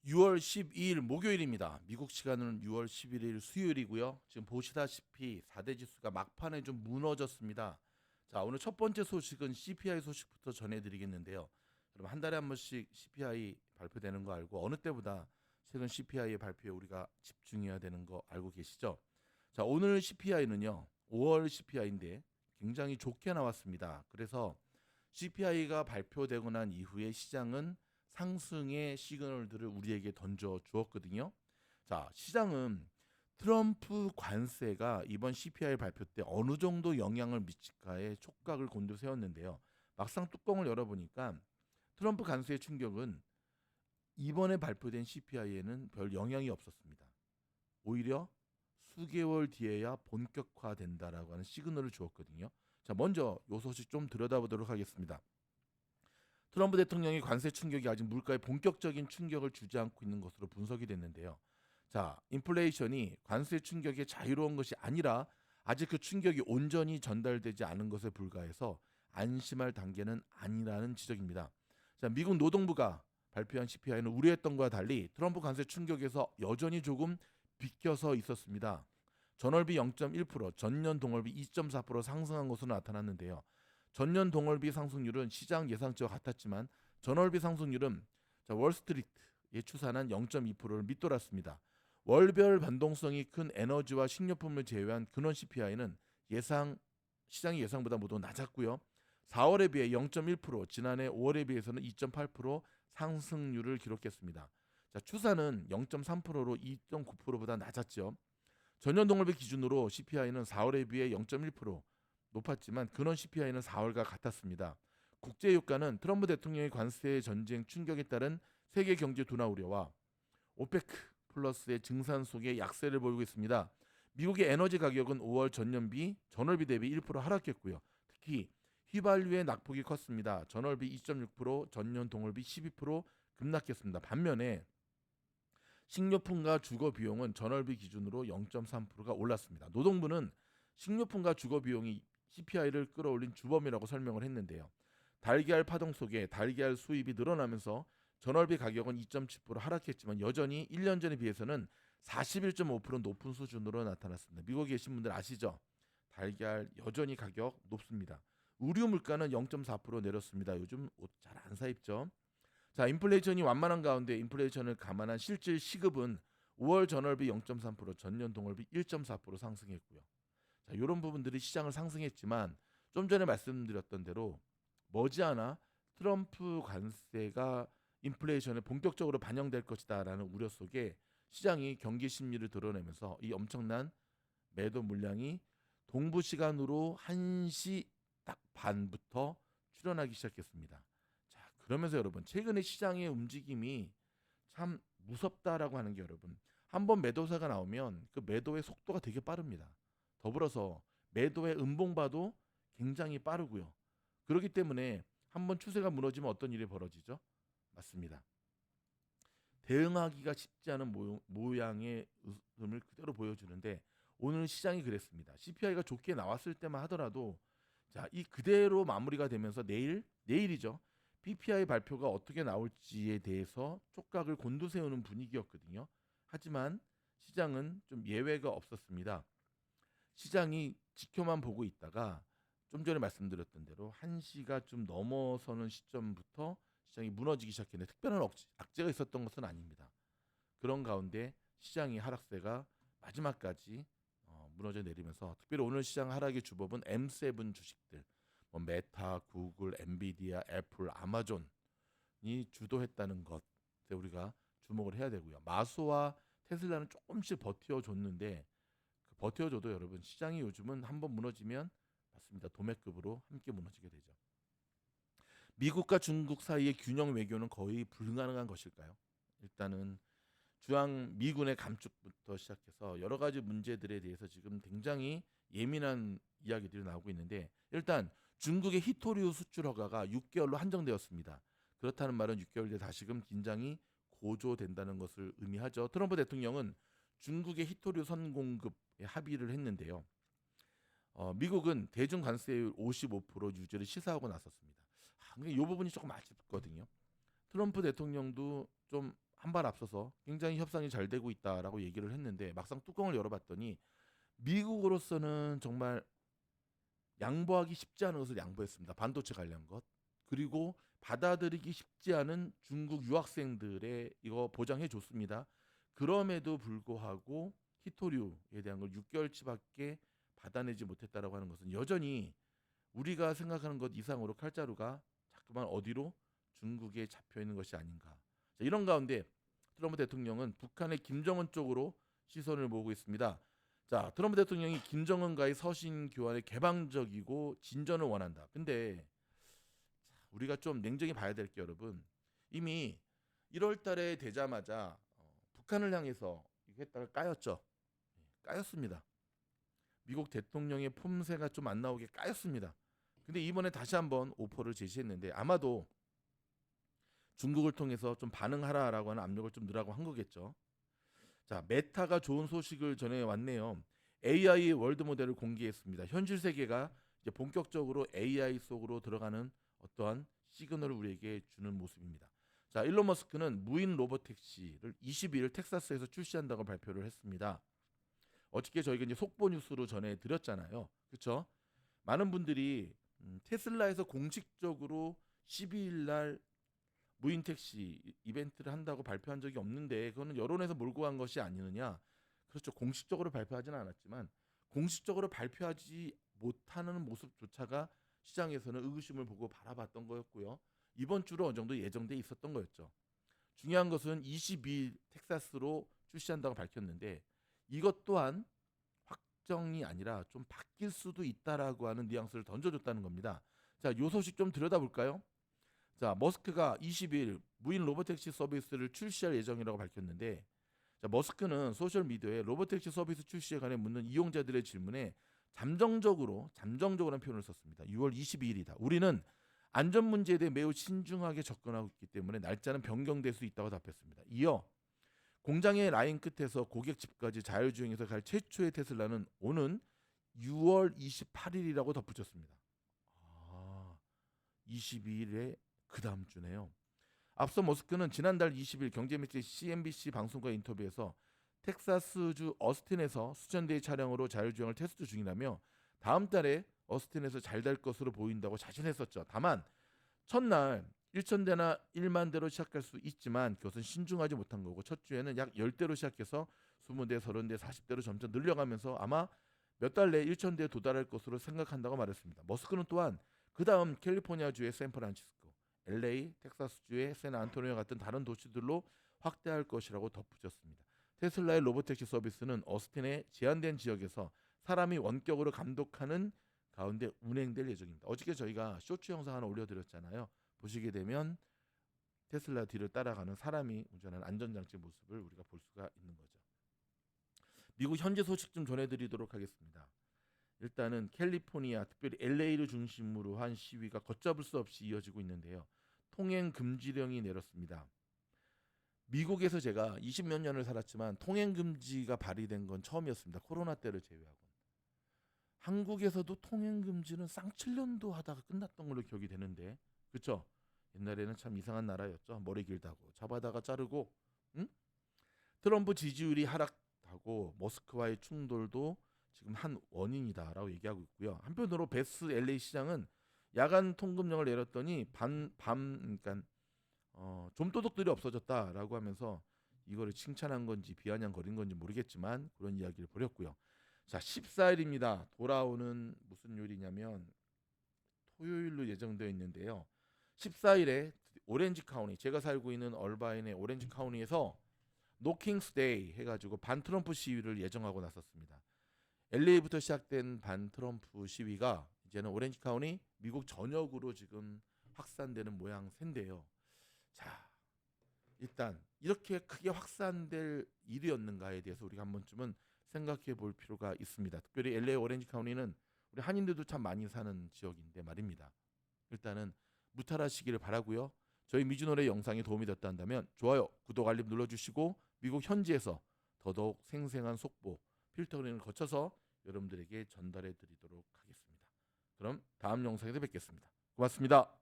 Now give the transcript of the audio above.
6월 12일 목요일입니다. 미국 시간은 6월 11일 수요일이고요. 지금 보시다시피 4대 지수가 막판에 좀 무너졌습니다. 자, 오늘 첫 번째 소식은 CPI 소식부터 전해드리겠는데요. 여러분 한 달에 한 번씩 CPI 발표되는 거 알고 어느 때보다 최근 CPI의 발표에 우리가 집중해야 되는 거 알고 계시죠? 자, 오늘 CPI는요. 5월 CPI인데 굉장히 좋게 나왔습니다. 그래서 CPI가 발표되고 난 이후에 시장은 상승의 시그널들을 우리에게 던져 주었거든요. 자, 시장은 트럼프 관세가 이번 CPI 발표 때 어느 정도 영향을 미칠까에 촉각을 곤두세웠는데요. 막상 뚜껑을 열어보니까 트럼프 관세의 충격은 이번에 발표된 CPI에는 별 영향이 없었습니다. 오히려 수개월 뒤에야 본격화된다라고 하는 시그널을 주었거든요. 자, 먼저 요 소식 좀 들여다보도록 하겠습니다. 트럼프 대통령의 관세 충격이 아직 물가에 본격적인 충격을 주지 않고 있는 것으로 분석이 됐는데요. 자, 인플레이션이 관세 충격에 자유로운 것이 아니라 아직 그 충격이 온전히 전달되지 않은 것에 불과해서 안심할 단계는 아니라는 지적입니다. 자, 미국 노동부가 발표한 CPI는 우려했던 것과 달리 트럼프 관세 충격에서 여전히 조금 비껴서 있었습니다. 전월비 0.1%, 전년 동월비 2.4% 상승한 것으로 나타났는데요. 전년 동월비 상승률은 시장 예상치와 같았지만 전월비 상승률은 월스트리트에 추산한 0.2%를 밑돌았습니다. 월별 변동성이 큰 에너지와 식료품을 제외한 근원 CPI는 시장의 예상보다 모두 낮았고요. 4월에 비해 0.1%, 지난해 5월에 비해서는 2.8% 상승률을 기록했습니다. 자, 추산은 0.3%로 2.9%보다 낮았죠. 전년 동월비 기준으로 CPI는 4월에 비해 0.1% 높았지만 근원 CPI는 4월과 같았습니다. 국제 유가는 트럼프 대통령의 관세 전쟁 충격에 따른 세계 경제 둔화 우려와 오페크 플러스의 증산 속에 약세를 보이고 있습니다. 미국의 에너지 가격은 5월 전월비 대비 1% 하락했고요. 특히 휘발유의 낙폭이 컸습니다. 전월비 2.6%, 전년 동월비 12% 급락했습니다. 반면에 식료품과 주거 비용은 전월비 기준으로 0.3%가 올랐습니다. 노동부는 식료품과 주거 비용이 CPI를 끌어올린 주범이라고 설명을 했는데요. 달걀 파동 속에 달걀 수입이 늘어나면서 전월비 가격은 2.7% 하락했지만 여전히 1년 전에 비해서는 41.5% 높은 수준으로 나타났습니다. 미국에 계신 분들 아시죠? 달걀 여전히 가격 높습니다. 의류 물가는 0.4% 내렸습니다. 요즘 옷 잘 안 사 입죠? 자, 인플레이션이 완만한 가운데 인플레이션을 감안한 실질 시급은 5월 전월비 0.3%, 전년 동월비 1.4% 상승했고요. 자, 이런 부분들이 시장을 상승했지만 좀 전에 말씀드렸던 대로 머지않아 트럼프 관세가 인플레이션에 본격적으로 반영될 것이다라는 우려 속에 시장이 경기 심리를 드러내면서 이 엄청난 매도 물량이 동부 시간으로 1시 딱 반부터 출현하기 시작했습니다. 자, 그러면서 여러분 최근에 시장의 움직임이 참 무섭다라고 하는 게 여러분 한번 매도세가 나오면 그 매도의 속도가 되게 빠릅니다. 더불어서 매도의 음봉바도 굉장히 빠르고요. 그렇기 때문에 한번 추세가 무너지면 어떤 일이 벌어지죠? 맞습니다. 대응하기가 쉽지 않은 모양의 웃음을 그대로 보여주는데 오늘 시장이 그랬습니다. CPI가 좋게 나왔을 때만 하더라도 자, 이 그대로 마무리가 되면서 내일이죠. PPI 발표가 어떻게 나올지에 대해서 촉각을 곤두세우는 분위기였거든요. 하지만 시장은 좀 예외가 없었습니다. 시장이 지켜만 보고 있다가 좀 전에 말씀드렸던 대로 1시가 좀 넘어서는 시점부터 시장이 무너지기 시작했는데 특별한 악재가 있었던 것은 아닙니다. 그런 가운데 시장의 하락세가 마지막까지 무너져 내리면서 특별히 오늘 시장 하락의 주범은 M7 주식들, 뭐 메타, 구글, 엔비디아, 애플, 아마존이 주도했다는 것에 우리가 주목을 해야 되고요. 마소와 테슬라는 조금씩 버텨줬는데 그 버텨줘도 여러분 시장이 요즘은 한번 무너지면 맞습니다. 도매급으로 함께 무너지게 되죠. 미국과 중국 사이의 균형 외교는 거의 불가능한 것일까요? 일단은 주한 미군의 감축부터 시작해서 여러 가지 문제들에 대해서 지금 굉장히 예민한 이야기들이 나오고 있는데 일단 중국의 히토류 수출 허가가 6개월로 한정되었습니다. 그렇다는 말은 6개월 뒤에 다시금 긴장이 고조된다는 것을 의미하죠. 트럼프 대통령은 중국의 히토류 선공급에 합의를 했는데요. 미국은 대중 관세율 55% 유지를 시사하고 나섰습니다. 근데 이 부분이 조금 아쉽거든요. 트럼프 대통령도 좀 한 발 앞서서 굉장히 협상이 잘 되고 있다라고 얘기를 했는데 막상 뚜껑을 열어봤더니 미국으로서는 정말 양보하기 쉽지 않은 것을 양보했습니다. 반도체 관련 것. 그리고 받아들이기 쉽지 않은 중국 유학생들의 이거 보장해 줬습니다. 그럼에도 불구하고 히토류에 대한 걸 6개월치밖에 받아내지 못했다라고 하는 것은 여전히 우리가 생각하는 것 이상으로 칼자루가 자꾸만 어디로 중국에 잡혀 있는 것이 아닌가. 자, 이런 가운데 트럼프 대통령은 북한의 김정은 쪽으로 시선을 모으고 있습니다. 자, 트럼프 대통령이 김정은과의 서신 교환에 개방적이고 진전을 원한다. 근데 우리가 좀 냉정히 봐야 될 게 여러분, 이미 1월 달에 되자마자 북한을 향해서 이거 했다가 까였죠. 까였습니다. 미국 대통령의 폼새가 좀 안 나오게 까였습니다. 근데 이번에 다시 한번 오퍼를 제시했는데 아마도 중국을 통해서 좀 반응하라라고 하는 압력을 좀 넣으라고 한 거겠죠. 자, 메타가 좋은 소식을 전해 왔네요. AI 월드 모델을 공개했습니다. 현실 세계가 이제 본격적으로 AI 속으로 들어가는 어떠한 시그널을 우리에게 주는 모습입니다. 자, 일론 머스크는 무인 로봇 택시를 22일 텍사스에서 출시한다고 발표를 했습니다. 어저께 저희가 이제 속보 뉴스로 전해 드렸잖아요. 그렇죠? 많은 분들이 테슬라에서 공식적으로 12일 날 무인 택시 이벤트를 한다고 발표한 적이 없는데 그거는 여론에서 몰고 간 것이 아니느냐. 그렇죠. 공식적으로 발표하지는 않았지만 공식적으로 발표하지 못하는 모습조차가 시장에서는 의구심을 보고 바라봤던 거였고요. 이번 주로 어느 정도 예정돼 있었던 거였죠. 중요한 것은 22일 텍사스로 출시한다고 밝혔는데 이것 또한 확정이 아니라 좀 바뀔 수도 있다라고 하는 뉘앙스를 던져줬다는 겁니다. 자, 요 소식 좀 들여다볼까요? 자, 머스크가 20일 무인 로보택시 서비스를 출시할 예정이라고 밝혔는데, 자, 머스크는 소셜 미디어에 로보택시 서비스 출시에 관해 묻는 이용자들의 질문에 잠정적으로라는 표현을 썼습니다. 6월 22일이다. 우리는 안전 문제에 대해 매우 신중하게 접근하고 있기 때문에 날짜는 변경될 수 있다고 답했습니다. 이어 공장의 라인 끝에서 고객 집까지 자율주행에서 갈 최초의 테슬라는 오는 6월 28일이라고 덧붙였습니다. 22일에 그 다음 주네요. 앞서 머스크는 지난달 20일 경제매체 CNBC 방송과 인터뷰에서 텍사스주 어스틴에서 수천 대의 차량으로 자율주행을 테스트 중이라며 다음 달에 어스틴에서 잘 될 것으로 보인다고 자신했었죠. 다만 첫날 1,000대나 1만 대로 시작할 수 있지만 그것은 신중하지 못한 거고 첫 주에는 약 10대로 시작해서 20대, 30대, 40대로 점점 늘려가면서 아마 몇 달 내에 1,000대에 도달할 것으로 생각한다고 말했습니다. 머스크는 또한 그 다음 캘리포니아주의 샌프란시스코, LA, 텍사스주의 샌안토니오 같은 다른 도시들로 확대할 것이라고 덧붙였습니다. 테슬라의 로보택시 서비스는 어스틴의 제한된 지역에서 사람이 원격으로 감독하는 가운데 운행될 예정입니다. 어저께 저희가 쇼츠 영상 하나 올려드렸잖아요. 보시게 되면 테슬라 뒤를 따라가는 사람이 운전하는 안전장치 모습을 우리가 볼 수가 있는 거죠. 미국 현재 소식 좀 전해드리도록 하겠습니다. 일단은 캘리포니아, 특별히 LA를 중심으로 한 시위가 걷잡을 수 없이 이어지고 있는데요. 통행 금지령이 내렸습니다. 미국에서 제가 20몇 년을 살았지만 통행 금지가 발의된 건 처음이었습니다. 코로나 때를 제외하고. 한국에서도 통행 금지는 쌍칠년도 하다가 끝났던 걸로 기억이 되는데, 그렇죠? 옛날에는 참 이상한 나라였죠. 머리 길다고 잡아다가 자르고, 응? 트럼프 지지율이 하락하고 머스크와의 충돌도 지금 한 원인이다라고 얘기하고 있고요. 한편으로 베스 LA 시장은 야간 통금령을 내렸더니 그러니까 좀도둑들이 없어졌다라고 하면서 이거를 칭찬한 건지 비아냥거린 건지 모르겠지만 그런 이야기를 벌였고요. 자, 14일입니다. 돌아오는 무슨 요일이냐면 토요일로 예정되어 있는데요. 14일에 오렌지 카운티, 제가 살고 있는 얼바인의 오렌지 카운티에서 노킹스 데이 해가지고 반 트럼프 시위를 예정하고 나섰습니다. LA부터 시작된 반 트럼프 시위가 이제는 오렌지 카운티 미국 전역으로 지금 확산되는 모양새인데요. 자, 일단 이렇게 크게 확산될 일이었는가에 대해서 우리가 한 번쯤은 생각해 볼 필요가 있습니다. 특별히 LA 오렌지 카운티는 우리 한인들도 참 많이 사는 지역인데 말입니다. 일단은 무탈하시기를 바라고요. 저희 미주노래 영상이 도움이 됐다 한다면 좋아요, 구독, 알림 눌러주시고 미국 현지에서 더더욱 생생한 속보, 필터링을 거쳐서 여러분들에게 전달해 드리도록 하겠습니다. 그럼 다음 영상에서 뵙겠습니다. 고맙습니다.